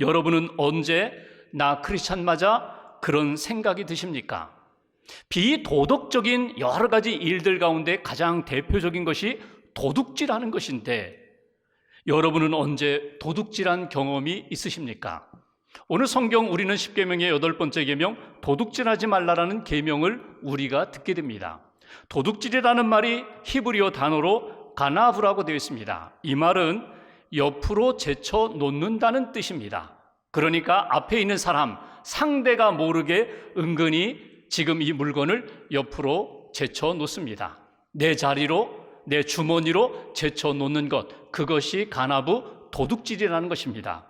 여러분은 언제 나 크리스찬 맞아? 그런 생각이 드십니까? 비도덕적인 여러 가지 일들 가운데 가장 대표적인 것이 도둑질하는 것인데 여러분은 언제 도둑질한 경험이 있으십니까? 오늘 성경 우리는 십계명의 8번째 계명 도둑질하지 말라라는 계명을 우리가 듣게 됩니다. 도둑질이라는 말이 히브리어 단어로 가나브라고 되어 있습니다. 이 말은 옆으로 제쳐 놓는다는 뜻입니다. 그러니까 앞에 있는 사람, 상대가 모르게 은근히 지금 이 물건을 옆으로 제쳐 놓습니다. 내 자리로, 내 주머니로 제쳐 놓는 것, 그것이 가나브 도둑질이라는 것입니다.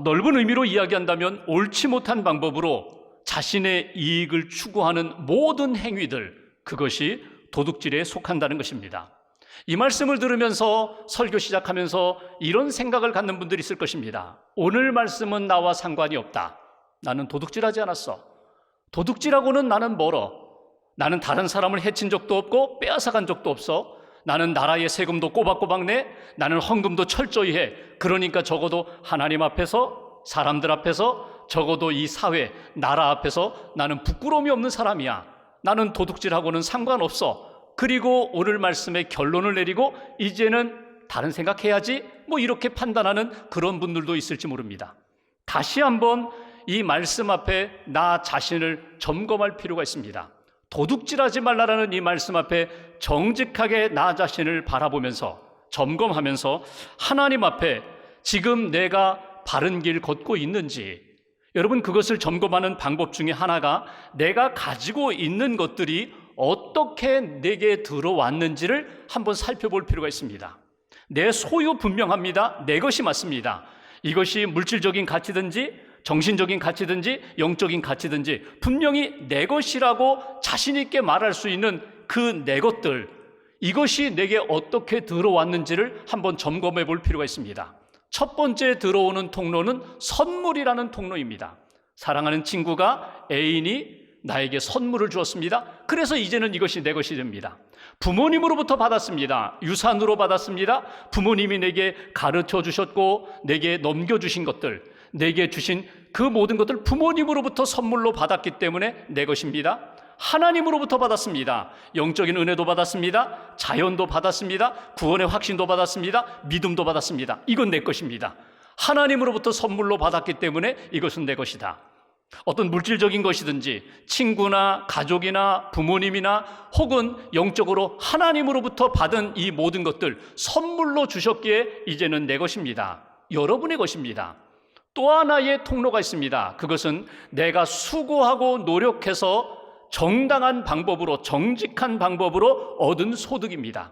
넓은 의미로 이야기한다면 옳지 못한 방법으로 자신의 이익을 추구하는 모든 행위들, 그것이 도둑질에 속한다는 것입니다. 이 말씀을 들으면서 설교 시작하면서 이런 생각을 갖는 분들이 있을 것입니다. 오늘 말씀은 나와 상관이 없다. 나는 도둑질하지 않았어. 도둑질하고는 나는 멀어. 나는 다른 사람을 해친 적도 없고 빼앗아간 적도 없어. 나는 나라의 세금도 꼬박꼬박 내. 나는 헌금도 철저히 해. 그러니까 적어도 하나님 앞에서, 사람들 앞에서, 적어도 이 사회, 나라 앞에서 나는 부끄러움이 없는 사람이야. 나는 도둑질하고는 상관없어. 그리고 오늘 말씀의 결론을 내리고 이제는 다른 생각해야지 이렇게 판단하는 그런 분들도 있을지 모릅니다. 다시 한번 이 말씀 앞에 나 자신을 점검할 필요가 있습니다. 도둑질하지 말라라는 이 말씀 앞에 정직하게 나 자신을 바라보면서 점검하면서 하나님 앞에 지금 내가 바른 길 걷고 있는지, 여러분 그것을 점검하는 방법 중에 하나가 내가 가지고 있는 것들이 어떻게 내게 들어왔는지를 한번 살펴볼 필요가 있습니다. 내 소유 분명합니다. 내 것이 맞습니다. 이것이 물질적인 가치든지 정신적인 가치든지 영적인 가치든지 분명히 내 것이라고 자신 있게 말할 수 있는 그 내 것들, 이것이 내게 어떻게 들어왔는지를 한번 점검해 볼 필요가 있습니다. 첫 번째 들어오는 통로는 선물이라는 통로입니다. 사랑하는 친구가, 애인이 나에게 선물을 주었습니다. 그래서 이제는 이것이 내 것이 됩니다. 부모님으로부터 받았습니다. 유산으로 받았습니다. 부모님이 내게 가르쳐 주셨고 내게 넘겨주신 것들, 내게 주신 그 모든 것들 부모님으로부터 선물로 받았기 때문에 내 것입니다. 하나님으로부터 받았습니다. 영적인 은혜도 받았습니다. 자연도 받았습니다. 구원의 확신도 받았습니다. 믿음도 받았습니다. 이건 내 것입니다. 하나님으로부터 선물로 받았기 때문에 이것은 내 것이다. 어떤 물질적인 것이든지 친구나 가족이나 부모님이나 혹은 영적으로 하나님으로부터 받은 이 모든 것들 선물로 주셨기에 이제는 내 것입니다. 여러분의 것입니다. 또 하나의 통로가 있습니다. 그것은 내가 수고하고 노력해서 정당한 방법으로, 정직한 방법으로 얻은 소득입니다.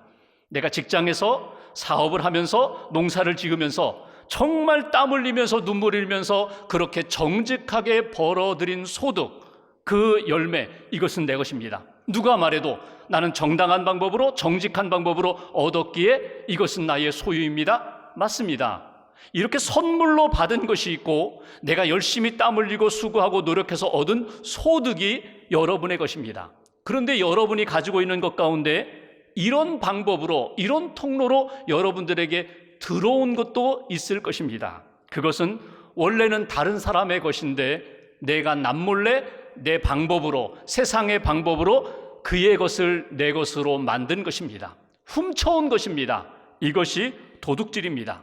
내가 직장에서 사업을 하면서 농사를 지으면서 정말 땀 흘리면서 눈물 흘리면서 그렇게 정직하게 벌어들인 소득, 그 열매, 이것은 내 것입니다. 누가 말해도 나는 정당한 방법으로, 정직한 방법으로 얻었기에 이것은 나의 소유입니다. 맞습니다. 이렇게 선물로 받은 것이 있고 내가 열심히 땀 흘리고 수고하고 노력해서 얻은 소득이 여러분의 것입니다. 그런데 여러분이 가지고 있는 것 가운데 이런 방법으로, 이런 통로로 여러분들에게 들어온 것도 있을 것입니다. 그것은 원래는 다른 사람의 것인데 내가 남몰래 내 방법으로, 세상의 방법으로 그의 것을 내 것으로 만든 것입니다. 훔쳐온 것입니다. 이것이 도둑질입니다.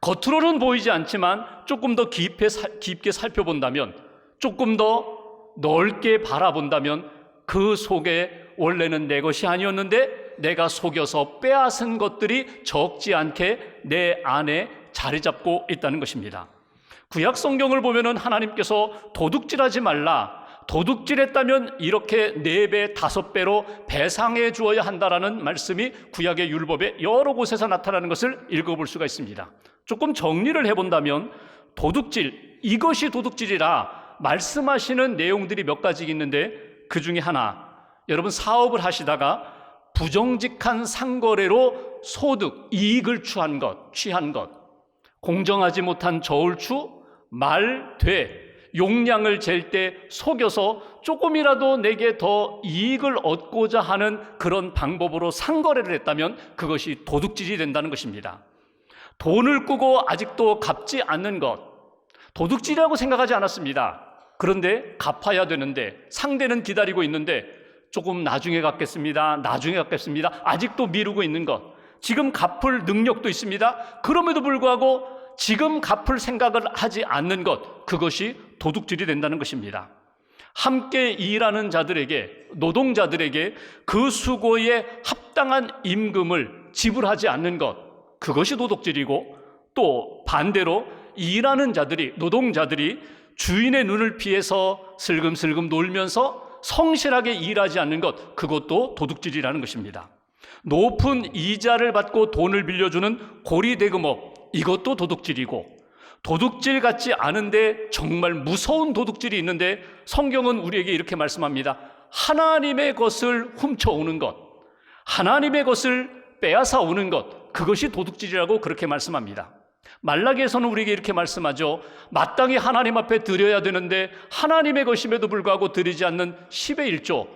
겉으로는 보이지 않지만 조금 더 깊게 살펴본다면, 조금 더 넓게 바라본다면 그 속에 원래는 내 것이 아니었는데 내가 속여서 빼앗은 것들이 적지 않게 내 안에 자리 잡고 있다는 것입니다. 구약 성경을 보면은 하나님께서 도둑질하지 말라, 도둑질했다면 이렇게 4배, 5배로 배상해 주어야 한다라는 말씀이 구약의 율법에 여러 곳에서 나타나는 것을 읽어볼 수가 있습니다. 조금 정리를 해본다면 도둑질, 이것이 도둑질이라 말씀하시는 내용들이 몇 가지 있는데 그 중에 하나, 여러분 사업을 하시다가 부정직한 상거래로 소득, 이익을 취한 것, 공정하지 못한 저울추, 말, 돼, 용량을 잴 때 속여서 조금이라도 내게 더 이익을 얻고자 하는 그런 방법으로 상거래를 했다면 그것이 도둑질이 된다는 것입니다. 돈을 꾸고 아직도 갚지 않는 것, 도둑질이라고 생각하지 않았습니다. 그런데 갚아야 되는데, 상대는 기다리고 있는데 조금 나중에 갚겠습니다. 나중에 갚겠습니다. 아직도 미루고 있는 것. 지금 갚을 능력도 있습니다. 그럼에도 불구하고 지금 갚을 생각을 하지 않는 것, 그것이 도둑질이 된다는 것입니다. 함께 일하는 자들에게, 노동자들에게 그 수고에 합당한 임금을 지불하지 않는 것, 그것이 도둑질이고, 또 반대로 일하는 자들이, 노동자들이 주인의 눈을 피해서 슬금슬금 놀면서 성실하게 일하지 않는 것, 그것도 도둑질이라는 것입니다. 높은 이자를 받고 돈을 빌려주는 고리대금업, 이것도 도둑질이고, 도둑질 같지 않은데 정말 무서운 도둑질이 있는데 성경은 우리에게 이렇게 말씀합니다. 하나님의 것을 훔쳐오는 것, 하나님의 것을 빼앗아 오는 것, 그것이 도둑질이라고 그렇게 말씀합니다. 말라기에서는 우리에게 이렇게 말씀하죠. 마땅히 하나님 앞에 드려야 되는데 하나님의 것임에도 불구하고 드리지 않는 10의 1조,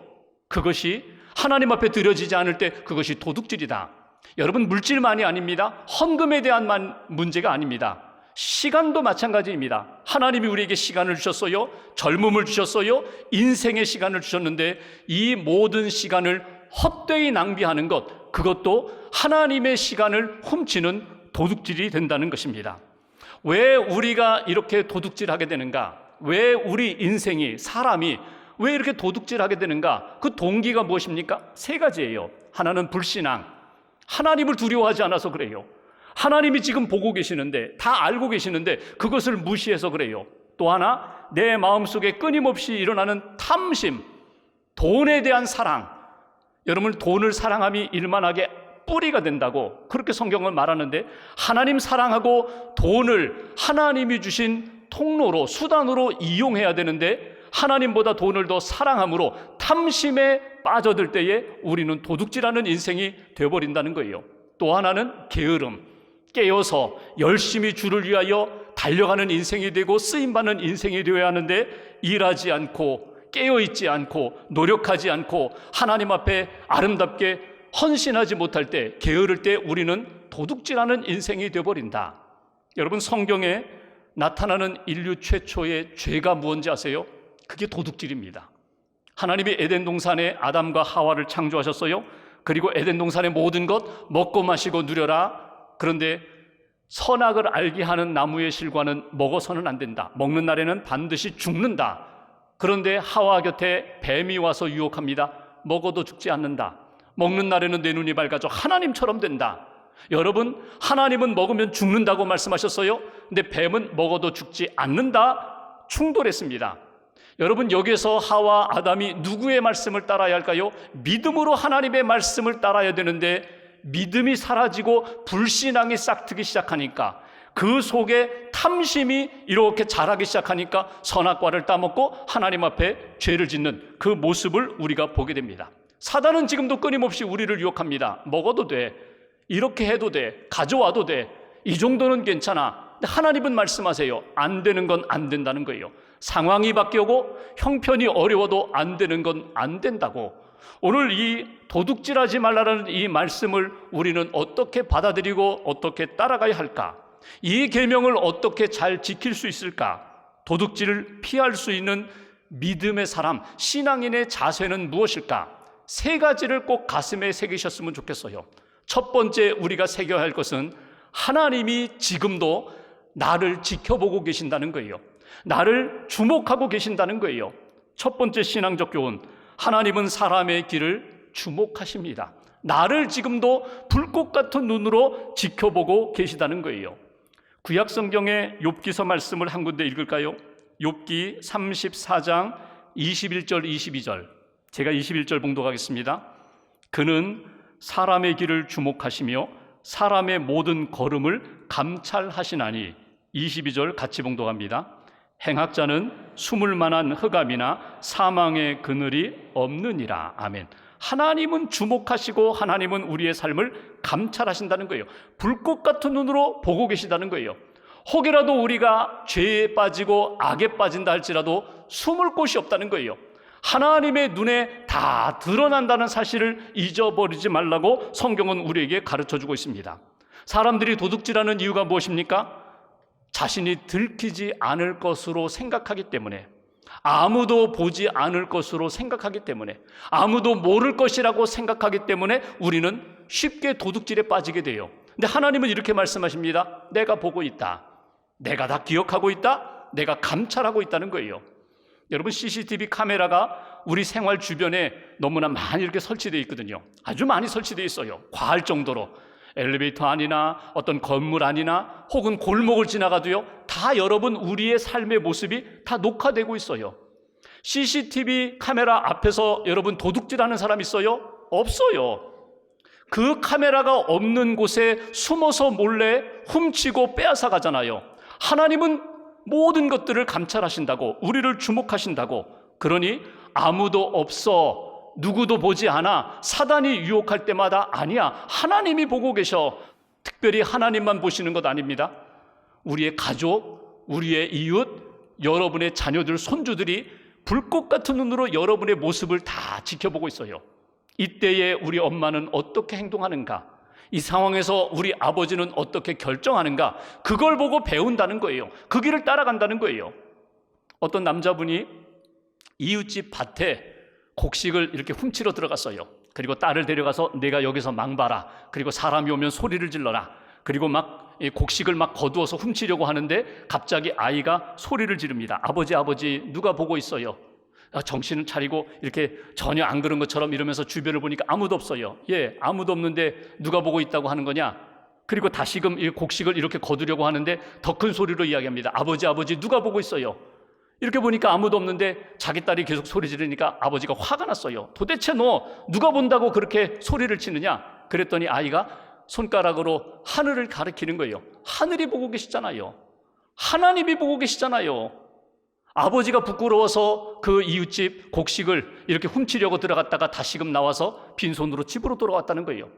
그것이 하나님 앞에 드려지지 않을 때 그것이 도둑질이다. 여러분, 물질만이 아닙니다. 헌금에 대한 문제가 아닙니다. 시간도 마찬가지입니다. 하나님이 우리에게 시간을 주셨어요. 젊음을 주셨어요. 인생의 시간을 주셨는데 이 모든 시간을 헛되이 낭비하는 것, 그것도 하나님의 시간을 훔치는 도둑질이 된다는 것입니다. 왜 우리가 이렇게 도둑질하게 되는가? 왜 우리 인생이, 사람이 왜 이렇게 도둑질하게 되는가? 그 동기가 무엇입니까? 세 가지예요. 하나는 불신앙, 하나님을 두려워하지 않아서 그래요. 하나님이 지금 보고 계시는데, 다 알고 계시는데 그것을 무시해서 그래요. 또 하나, 내 마음속에 끊임없이 일어나는 탐심, 돈에 대한 사랑. 여러분, 돈을 사랑함이 일만하게 뿌리가 된다고 그렇게 성경은 말하는데, 하나님 사랑하고 돈을 하나님이 주신 통로로, 수단으로 이용해야 되는데 하나님보다 돈을 더 사랑함으로 탐심에 빠져들 때에 우리는 도둑질하는 인생이 되어버린다는 거예요. 또 하나는 게으름, 깨어서 열심히 주를 위하여 달려가는 인생이 되고 쓰임받는 인생이 되어야 하는데 일하지 않고 깨어있지 않고 노력하지 않고 하나님 앞에 아름답게 헌신하지 못할 때, 게으를 때 우리는 도둑질하는 인생이 되어버린다. 여러분, 성경에 나타나는 인류 최초의 죄가 무엇인지 아세요? 그게 도둑질입니다. 하나님이 에덴 동산에 아담과 하와를 창조하셨어요. 그리고 에덴 동산의 모든 것 먹고 마시고 누려라. 그런데 선악을 알게 하는 나무의 실과는 먹어서는 안 된다. 먹는 날에는 반드시 죽는다. 그런데 하와 곁에 뱀이 와서 유혹합니다. 먹어도 죽지 않는다. 먹는 날에는 내 눈이 밝아져 하나님처럼 된다. 여러분, 하나님은 먹으면 죽는다고 말씀하셨어요. 근데 뱀은 먹어도 죽지 않는다. 충돌했습니다. 여러분, 여기서 하와 아담이 누구의 말씀을 따라야 할까요? 믿음으로 하나님의 말씀을 따라야 되는데 믿음이 사라지고 불신앙이 싹트기 시작하니까, 그 속에 탐심이 이렇게 자라기 시작하니까 선악과를 따먹고 하나님 앞에 죄를 짓는 그 모습을 우리가 보게 됩니다. 사단은 지금도 끊임없이 우리를 유혹합니다. 먹어도 돼, 이렇게 해도 돼, 가져와도 돼, 이 정도는 괜찮아. 근데 하나님은 말씀하세요. 안 되는 건 안 된다는 거예요. 상황이 바뀌고 형편이 어려워도 안 되는 건 안 된다고. 오늘 이 도둑질하지 말라는 이 말씀을 우리는 어떻게 받아들이고 어떻게 따라가야 할까? 이 계명을 어떻게 잘 지킬 수 있을까? 도둑질을 피할 수 있는 믿음의 사람, 신앙인의 자세는 무엇일까? 세 가지를 꼭 가슴에 새기셨으면 좋겠어요. 첫 번째 우리가 새겨야 할 것은 하나님이 지금도 나를 지켜보고 계신다는 거예요. 나를 주목하고 계신다는 거예요. 첫 번째 신앙적 교훈, 하나님은 사람의 길을 주목하십니다. 나를 지금도 불꽃 같은 눈으로 지켜보고 계시다는 거예요. 구약 성경의 욥기서 말씀을 한 군데 읽을까요? 욥기 34장 21절 22절. 제가 21절 봉독하겠습니다. 그는 사람의 길을 주목하시며 사람의 모든 걸음을 감찰하시나니. 22절 같이 봉독합니다. 행악자는 숨을 만한 흑암이나 사망의 그늘이 없느니라. 아멘. 하나님은 주목하시고 하나님은 우리의 삶을 감찰하신다는 거예요. 불꽃 같은 눈으로 보고 계시다는 거예요. 혹이라도 우리가 죄에 빠지고 악에 빠진다 할지라도 숨을 곳이 없다는 거예요. 하나님의 눈에 다 드러난다는 사실을 잊어버리지 말라고 성경은 우리에게 가르쳐주고 있습니다. 사람들이 도둑질하는 이유가 무엇입니까? 자신이 들키지 않을 것으로 생각하기 때문에, 아무도 보지 않을 것으로 생각하기 때문에, 아무도 모를 것이라고 생각하기 때문에 우리는 쉽게 도둑질에 빠지게 돼요. 근데 하나님은 이렇게 말씀하십니다. 내가 보고 있다. 내가 다 기억하고 있다. 내가 감찰하고 있다는 거예요. 여러분, CCTV 카메라가 우리 생활 주변에 너무나 많이 이렇게 설치되어 있거든요. 아주 많이 설치되어 있어요. 과할 정도로. 엘리베이터 안이나 어떤 건물 안이나 혹은 골목을 지나가도요, 다 여러분 우리의 삶의 모습이 다 녹화되고 있어요. CCTV 카메라 앞에서 여러분 도둑질하는 사람 있어요? 없어요. 그 카메라가 없는 곳에 숨어서 몰래 훔치고 빼앗아 가잖아요. 하나님은 모든 것들을 감찰하신다고, 우리를 주목하신다고. 그러니 아무도 없어, 누구도 보지 않아, 사단이 유혹할 때마다 아니야, 하나님이 보고 계셔. 특별히 하나님만 보시는 것 아닙니다. 우리의 가족, 우리의 이웃, 여러분의 자녀들, 손주들이 불꽃 같은 눈으로 여러분의 모습을 다 지켜보고 있어요. 이때에 우리 엄마는 어떻게 행동하는가, 이 상황에서 우리 아버지는 어떻게 결정하는가, 그걸 보고 배운다는 거예요. 그 길을 따라간다는 거예요. 어떤 남자분이 이웃집 밭에 곡식을 이렇게 훔치러 들어갔어요. 그리고 딸을 데려가서 내가 여기서 망봐라, 그리고 사람이 오면 소리를 질러라. 그리고 막 곡식을 막 거두어서 훔치려고 하는데 갑자기 아이가 소리를 지릅니다. 아버지, 아버지, 누가 보고 있어요? 정신을 차리고 이렇게 전혀 안 그런 것처럼 이러면서 주변을 보니까 아무도 없어요. 예, 아무도 없는데 누가 보고 있다고 하는 거냐? 그리고 다시금 이 곡식을 이렇게 거두려고 하는데 더 큰 소리로 이야기합니다. 아버지, 아버지, 누가 보고 있어요? 이렇게 보니까 아무도 없는데 자기 딸이 계속 소리 지르니까 아버지가 화가 났어요. 도대체 너 누가 본다고 그렇게 소리를 치느냐? 그랬더니 아이가 손가락으로 하늘을 가리키는 거예요. 하늘이 보고 계시잖아요. 하나님이 보고 계시잖아요. 아버지가 부끄러워서 그 이웃집 곡식을 이렇게 훔치려고 들어갔다가 다시금 나와서 빈손으로 집으로 돌아왔다는 거예요.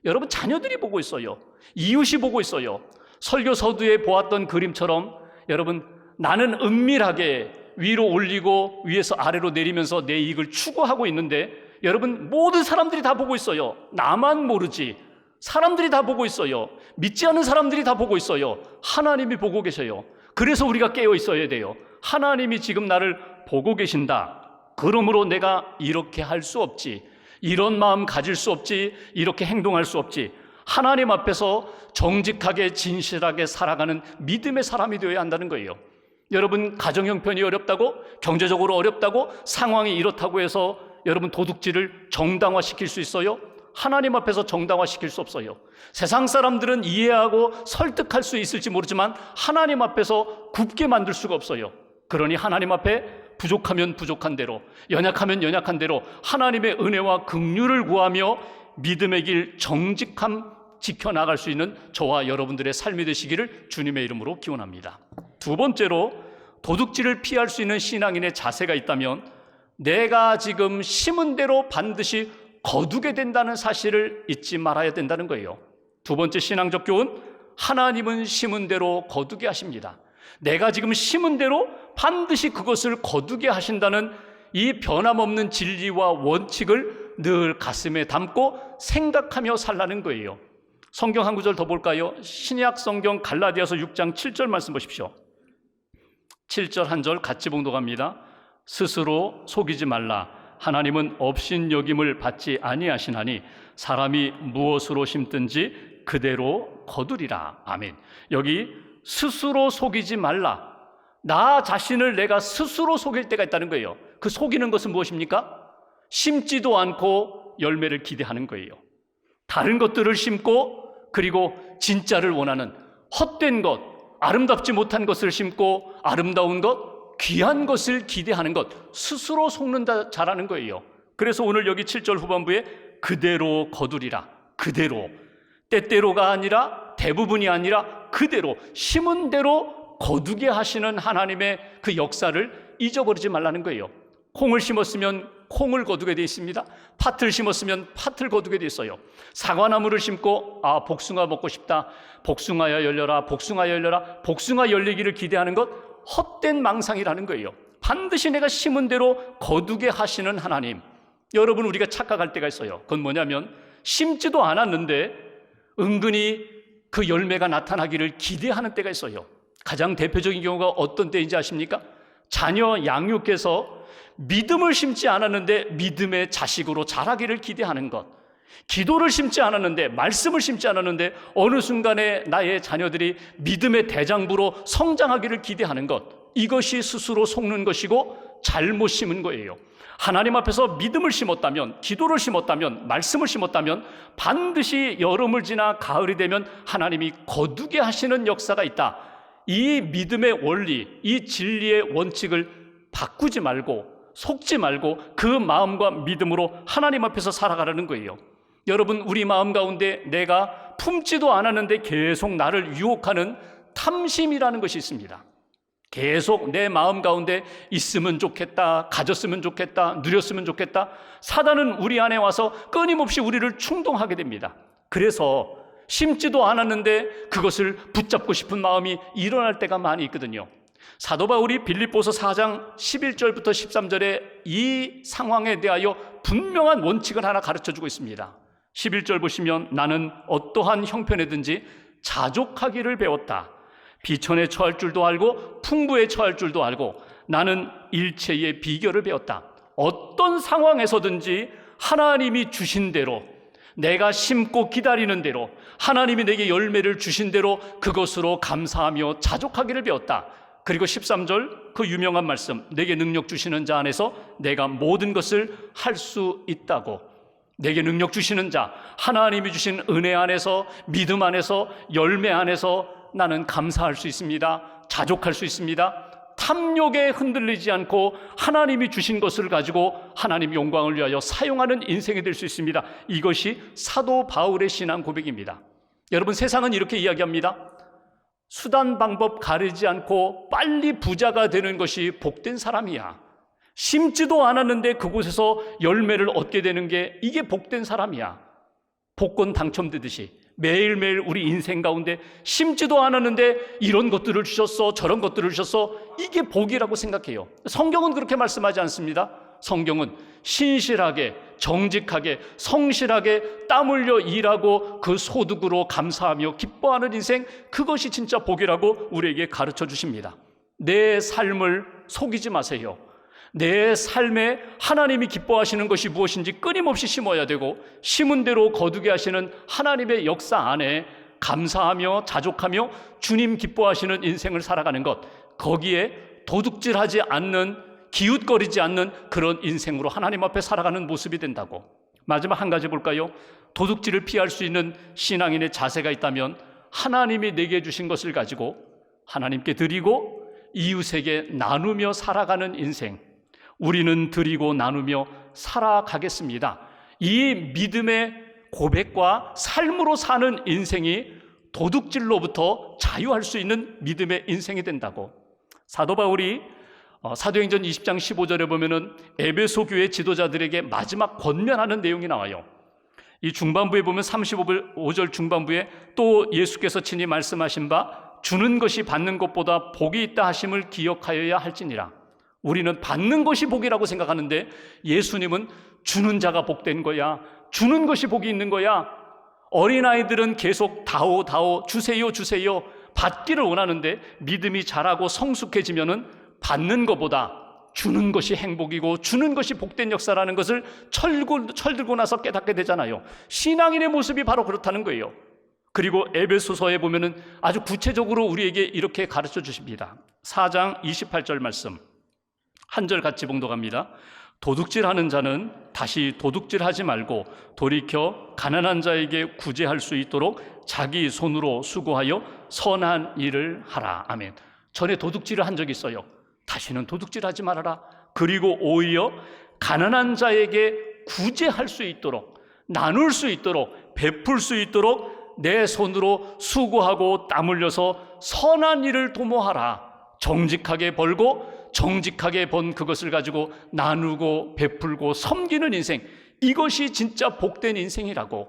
여러분, 자녀들이 보고 있어요. 이웃이 보고 있어요. 설교 서두에 보았던 그림처럼 여러분, 나는 은밀하게 위로 올리고 위에서 아래로 내리면서 내 이익을 추구하고 있는데 여러분, 모든 사람들이 다 보고 있어요. 나만 모르지. 사람들이 다 보고 있어요. 믿지 않는 사람들이 다 보고 있어요. 하나님이 보고 계셔요. 그래서 우리가 깨어 있어야 돼요. 하나님이 지금 나를 보고 계신다. 그러므로 내가 이렇게 할 수 없지, 이런 마음 가질 수 없지, 이렇게 행동할 수 없지. 하나님 앞에서 정직하게 진실하게 살아가는 믿음의 사람이 되어야 한다는 거예요. 여러분, 가정 형편이 어렵다고, 경제적으로 어렵다고, 상황이 이렇다고 해서 여러분 도둑질을 정당화시킬 수 있어요? 하나님 앞에서 정당화시킬 수 없어요. 세상 사람들은 이해하고 설득할 수 있을지 모르지만 하나님 앞에서 굽게 만들 수가 없어요. 그러니 하나님 앞에 부족하면 부족한 대로, 연약하면 연약한 대로 하나님의 은혜와 긍휼을 구하며 믿음의 길 정직함 지켜나갈 수 있는 저와 여러분들의 삶이 되시기를 주님의 이름으로 기원합니다. 두 번째로, 도둑질을 피할 수 있는 신앙인의 자세가 있다면 내가 지금 심은 대로 반드시 거두게 된다는 사실을 잊지 말아야 된다는 거예요. 두 번째 신앙적 교훈, 하나님은 심은 대로 거두게 하십니다. 내가 지금 심은 대로 반드시 그것을 거두게 하신다는 이 변함없는 진리와 원칙을 늘 가슴에 담고 생각하며 살라는 거예요. 성경 한 구절 더 볼까요? 신약 성경 갈라디아서 6장 7절 말씀 보십시오. 7절 한 절 같이 봉독합니다. 스스로 속이지 말라. 하나님은 업신여김을 받지 아니하시나니 사람이 무엇으로 심든지 그대로 거두리라. 아멘. 여기 스스로 속이지 말라. 나 자신을 내가 스스로 속일 때가 있다는 거예요. 그 속이는 것은 무엇입니까? 심지도 않고 열매를 기대하는 거예요. 다른 것들을 심고 그리고 진짜를 원하는 헛된 것, 아름답지 못한 것을 심고 아름다운 것, 귀한 것을 기대하는 것, 스스로 속는다 잘하는 거예요. 그래서 오늘 여기 7절 후반부에 그대로 거두리라. 그대로, 때때로가 아니라, 대부분이 아니라 그대로, 심은 대로 거두게 하시는 하나님의 그 역사를 잊어버리지 말라는 거예요. 콩을 심었으면 콩을 거두게 되어 있습니다. 팥을 심었으면 팥을 거두게 되어 있어요. 사과나무를 심고 복숭아 먹고 싶다, 복숭아야 열려라, 복숭아 열려라, 복숭아 열리기를 기대하는 것, 헛된 망상이라는 거예요. 반드시 내가 심은 대로 거두게 하시는 하나님. 여러분, 우리가 착각할 때가 있어요. 그건 뭐냐면 심지도 않았는데 은근히 그 열매가 나타나기를 기대하는 때가 있어요. 가장 대표적인 경우가 어떤 때인지 아십니까? 자녀 양육께서 믿음을 심지 않았는데 믿음의 자식으로 자라기를 기대하는 것, 기도를 심지 않았는데, 말씀을 심지 않았는데 어느 순간에 나의 자녀들이 믿음의 대장부로 성장하기를 기대하는 것, 이것이 스스로 속는 것이고 잘못 심은 거예요. 하나님 앞에서 믿음을 심었다면, 기도를 심었다면, 말씀을 심었다면 반드시 여름을 지나 가을이 되면 하나님이 거두게 하시는 역사가 있다. 이 믿음의 원리, 이 진리의 원칙을 바꾸지 말고, 속지 말고 그 마음과 믿음으로 하나님 앞에서 살아가라는 거예요. 여러분, 우리 마음 가운데 내가 품지도 않았는데 계속 나를 유혹하는 탐심이라는 것이 있습니다. 계속 내 마음 가운데 있으면 좋겠다, 가졌으면 좋겠다, 누렸으면 좋겠다. 사단은 우리 안에 와서 끊임없이 우리를 충동하게 됩니다. 그래서 심지도 않았는데 그것을 붙잡고 싶은 마음이 일어날 때가 많이 있거든요. 사도 바울이 빌립보서 4장 11절부터 13절에 이 상황에 대하여 분명한 원칙을 하나 가르쳐주고 있습니다. 11절 보시면, 나는 어떠한 형편에든지 자족하기를 배웠다. 비천에 처할 줄도 알고 풍부에 처할 줄도 알고 나는 일체의 비결을 배웠다. 어떤 상황에서든지 하나님이 주신 대로, 내가 심고 기다리는 대로, 하나님이 내게 열매를 주신 대로 그것으로 감사하며 자족하기를 배웠다. 그리고 13절 그 유명한 말씀, 내게 능력 주시는 자 안에서 내가 모든 것을 할 수 있다고. 내게 능력 주시는 자, 하나님이 주신 은혜 안에서, 믿음 안에서, 열매 안에서 나는 감사할 수 있습니다. 자족할 수 있습니다. 탐욕에 흔들리지 않고 하나님이 주신 것을 가지고 하나님 영광을 위하여 사용하는 인생이 될 수 있습니다. 이것이 사도 바울의 신앙 고백입니다. 여러분, 세상은 이렇게 이야기합니다. 수단 방법 가리지 않고 빨리 부자가 되는 것이 복된 사람이야. 심지도 않았는데 그곳에서 열매를 얻게 되는 게, 이게 복된 사람이야. 복권 당첨되듯이 매일매일 우리 인생 가운데 심지도 않았는데 이런 것들을 주셨어, 저런 것들을 주셨어, 이게 복이라고 생각해요. 성경은 그렇게 말씀하지 않습니다. 성경은 신실하게, 정직하게, 성실하게 땀 흘려 일하고 그 소득으로 감사하며 기뻐하는 인생, 그것이 진짜 복이라고 우리에게 가르쳐 주십니다. 내 삶을 속이지 마세요. 내 삶에 하나님이 기뻐하시는 것이 무엇인지 끊임없이 심어야 되고, 심은 대로 거두게 하시는 하나님의 역사 안에 감사하며 자족하며 주님 기뻐하시는 인생을 살아가는 것, 거기에 도둑질하지 않는, 기웃거리지 않는 그런 인생으로 하나님 앞에 살아가는 모습이 된다고. 마지막 한 가지 볼까요? 도둑질을 피할 수 있는 신앙인의 자세가 있다면, 하나님이 내게 주신 것을 가지고 하나님께 드리고 이웃에게 나누며 살아가는 인생, 우리는 드리고 나누며 살아가겠습니다. 이 믿음의 고백과 삶으로 사는 인생이 도둑질로부터 자유할 수 있는 믿음의 인생이 된다고. 사도 바울이 사도행전 20장 15절에 보면은 에베소 교회 지도자들에게 마지막 권면하는 내용이 나와요. 이 중반부에 보면 35절 중반부에 또 예수께서 친히 말씀하신 바 주는 것이 받는 것보다 복이 있다 하심을 기억하여야 할지니라. 우리는 받는 것이 복이라고 생각하는데 예수님은 주는 자가 복된 거야, 주는 것이 복이 있는 거야. 어린아이들은 계속 다오 다오, 주세요 주세요 받기를 원하는데, 믿음이 자라고 성숙해지면은 받는 것보다 주는 것이 행복이고 주는 것이 복된 역사라는 것을 철들고 나서 깨닫게 되잖아요. 신앙인의 모습이 바로 그렇다는 거예요. 그리고 에베소서에 보면은 아주 구체적으로 우리에게 이렇게 가르쳐 주십니다. 4장 28절 말씀 한 절 같이 봉독합니다. 도둑질하는 자는 다시 도둑질하지 말고 돌이켜 가난한 자에게 구제할 수 있도록 자기 손으로 수고하여 선한 일을 하라. 아멘. 전에 도둑질을 한 적이 있어요. 다시는 도둑질하지 말아라. 그리고 오히려 가난한 자에게 구제할 수 있도록, 나눌 수 있도록, 베풀 수 있도록 내 손으로 수고하고 땀 흘려서 선한 일을 도모하라. 정직하게 벌고 정직하게 번 그것을 가지고 나누고 베풀고 섬기는 인생, 이것이 진짜 복된 인생이라고.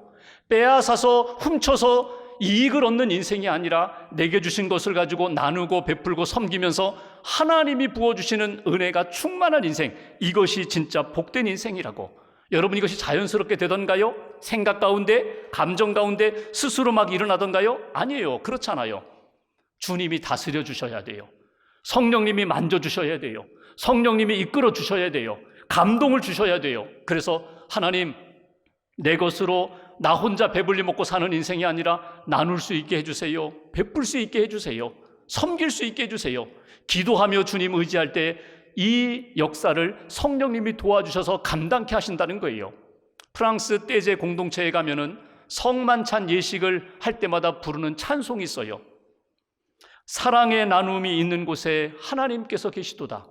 빼앗아서 훔쳐서 이익을 얻는 인생이 아니라 내게 주신 것을 가지고 나누고 베풀고 섬기면서 하나님이 부어주시는 은혜가 충만한 인생, 이것이 진짜 복된 인생이라고. 여러분, 이것이 자연스럽게 되던가요? 생각 가운데, 감정 가운데 스스로 막 일어나던가요? 아니에요. 그렇잖아요. 주님이 다스려 주셔야 돼요. 성령님이 만져주셔야 돼요. 성령님이 이끌어 주셔야 돼요. 감동을 주셔야 돼요. 그래서 하나님, 내 것으로 나 혼자 배불리 먹고 사는 인생이 아니라 나눌 수 있게 해주세요. 베풀 수 있게 해주세요. 섬길 수 있게 해주세요. 기도하며 주님 의지할 때 이 역사를 성령님이 도와주셔서 감당케 하신다는 거예요. 프랑스 떼제 공동체에 가면은 성만찬 예식을 할 때마다 부르는 찬송이 있어요. 사랑의 나눔이 있는 곳에 하나님께서 계시도다.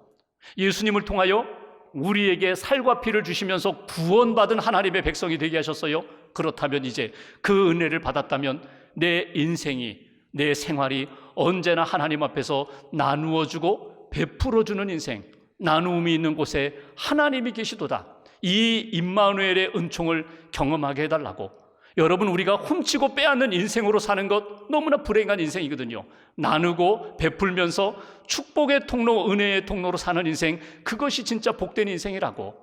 예수님을 통하여 우리에게 살과 피를 주시면서 구원받은 하나님의 백성이 되게 하셨어요. 그렇다면 이제 그 은혜를 받았다면 내 인생이, 내 생활이 언제나 하나님 앞에서 나누어주고 베풀어주는 인생, 나눔이 있는 곳에 하나님이 계시도다. 이 임마누엘의 은총을 경험하게 해달라고. 여러분, 우리가 훔치고 빼앗는 인생으로 사는 것 너무나 불행한 인생이거든요. 나누고 베풀면서 축복의 통로, 은혜의 통로로 사는 인생, 그것이 진짜 복된 인생이라고.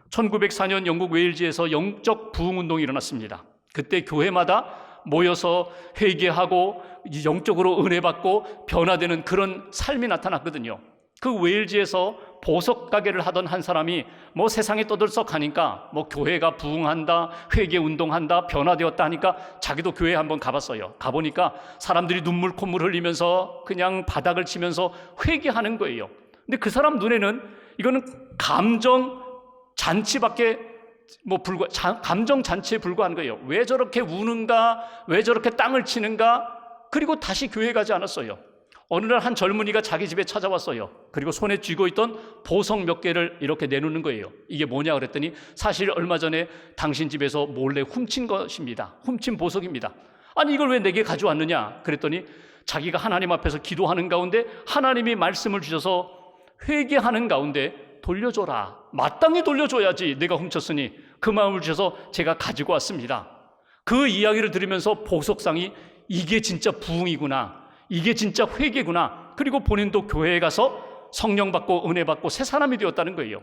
1904년 영국 웨일즈에서 영적 부흥운동이 일어났습니다. 그때 교회마다 모여서 회개하고 영적으로 은혜받고 변화되는 그런 삶이 나타났거든요. 그 웨일즈에서 보석 가게를 하던 한 사람이 뭐 세상에 떠들썩하니까 뭐 교회가 부흥한다, 회개 운동한다, 변화되었다 하니까 자기도 교회에 한번 가봤어요. 가보니까 사람들이 눈물 콧물 흘리면서 그냥 바닥을 치면서 회개하는 거예요. 근데 그 사람 눈에는 이거는 감정 잔치밖에 감정 잔치에 불과한 거예요. 왜 저렇게 우는가, 왜 저렇게 땅을 치는가, 그리고 다시 교회 가지 않았어요. 어느 날 한 젊은이가 자기 집에 찾아왔어요. 그리고 손에 쥐고 있던 보석 몇 개를 이렇게 내놓는 거예요. 이게 뭐냐 그랬더니 사실 얼마 전에 당신 집에서 몰래 훔친 것입니다. 훔친 보석입니다. 아니, 이걸 왜 내게 가져왔느냐 그랬더니 자기가 하나님 앞에서 기도하는 가운데 하나님이 말씀을 주셔서 회개하는 가운데 돌려줘라, 마땅히 돌려줘야지, 내가 훔쳤으니, 그 마음을 주셔서 제가 가지고 왔습니다. 그 이야기를 들으면서 보석상이 이게 진짜 부흥이구나, 이게 진짜 회개구나. 그리고 본인도 교회에 가서 성령 받고 은혜 받고 새 사람이 되었다는 거예요.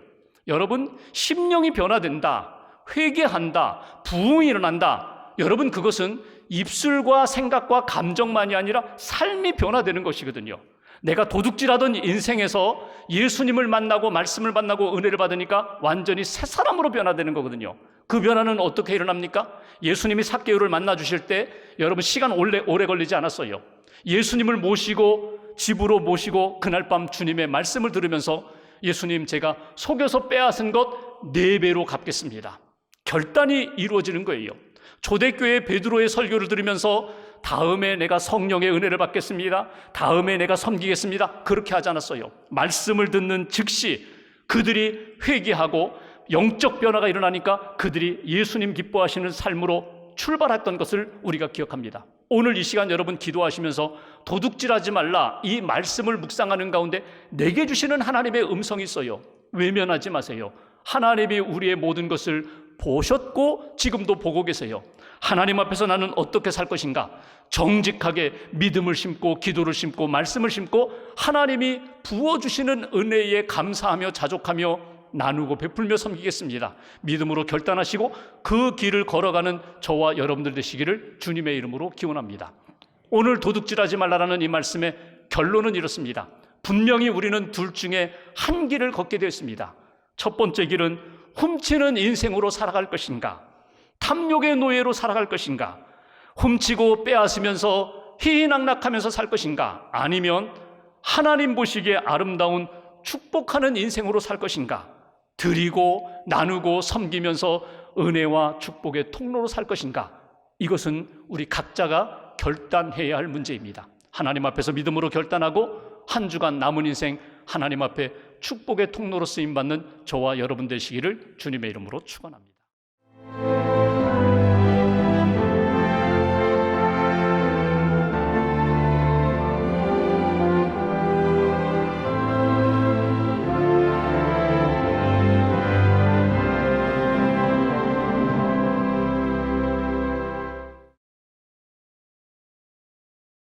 여러분, 심령이 변화된다, 회개한다, 부흥이 일어난다. 여러분, 그것은 입술과 생각과 감정만이 아니라 삶이 변화되는 것이거든요. 내가 도둑질하던 인생에서 예수님을 만나고 말씀을 만나고 은혜를 받으니까 완전히 새 사람으로 변화되는 거거든요. 그 변화는 어떻게 일어납니까? 예수님이 삭개오를 만나 주실 때 여러분, 시간 오래 걸리지 않았어요. 예수님을 모시고 집으로 모시고 그날 밤 주님의 말씀을 들으면서 예수님, 제가 속여서 빼앗은 것 4배로 갚겠습니다. 결단이 이루어지는 거예요. 초대교회 베드로의 설교를 들으면서 다음에 내가 성령의 은혜를 받겠습니다, 다음에 내가 섬기겠습니다, 그렇게 하지 않았어요. 말씀을 듣는 즉시 그들이 회개하고 영적 변화가 일어나니까 그들이 예수님 기뻐하시는 삶으로 출발했던 것을 우리가 기억합니다. 오늘 이 시간 여러분 기도하시면서 도둑질하지 말라, 이 말씀을 묵상하는 가운데 내게 주시는 하나님의 음성이 있어요. 외면하지 마세요. 하나님이 우리의 모든 것을 보셨고 지금도 보고 계세요. 하나님 앞에서 나는 어떻게 살 것인가? 정직하게 믿음을 심고 기도를 심고 말씀을 심고 하나님이 부어주시는 은혜에 감사하며 자족하며 나누고 베풀며 섬기겠습니다. 믿음으로 결단하시고 그 길을 걸어가는 저와 여러분들 되시기를 주님의 이름으로 기원합니다. 오늘 도둑질하지 말라라는 이 말씀의 결론은 이렇습니다. 분명히 우리는 둘 중에 한 길을 걷게 되었습니다. 첫 번째 길은 훔치는 인생으로 살아갈 것인가, 탐욕의 노예로 살아갈 것인가, 훔치고 빼앗으면서 희희낙낙하면서 살 것인가, 아니면 하나님 보시기에 아름다운 축복하는 인생으로 살 것인가, 드리고 나누고 섬기면서 은혜와 축복의 통로로 살 것인가. 이것은 우리 각자가 결단해야 할 문제입니다. 하나님 앞에서 믿음으로 결단하고 한 주간 남은 인생 하나님 앞에 축복의 통로로 쓰임받는 저와 여러분 되시기를 주님의 이름으로 축원합니다.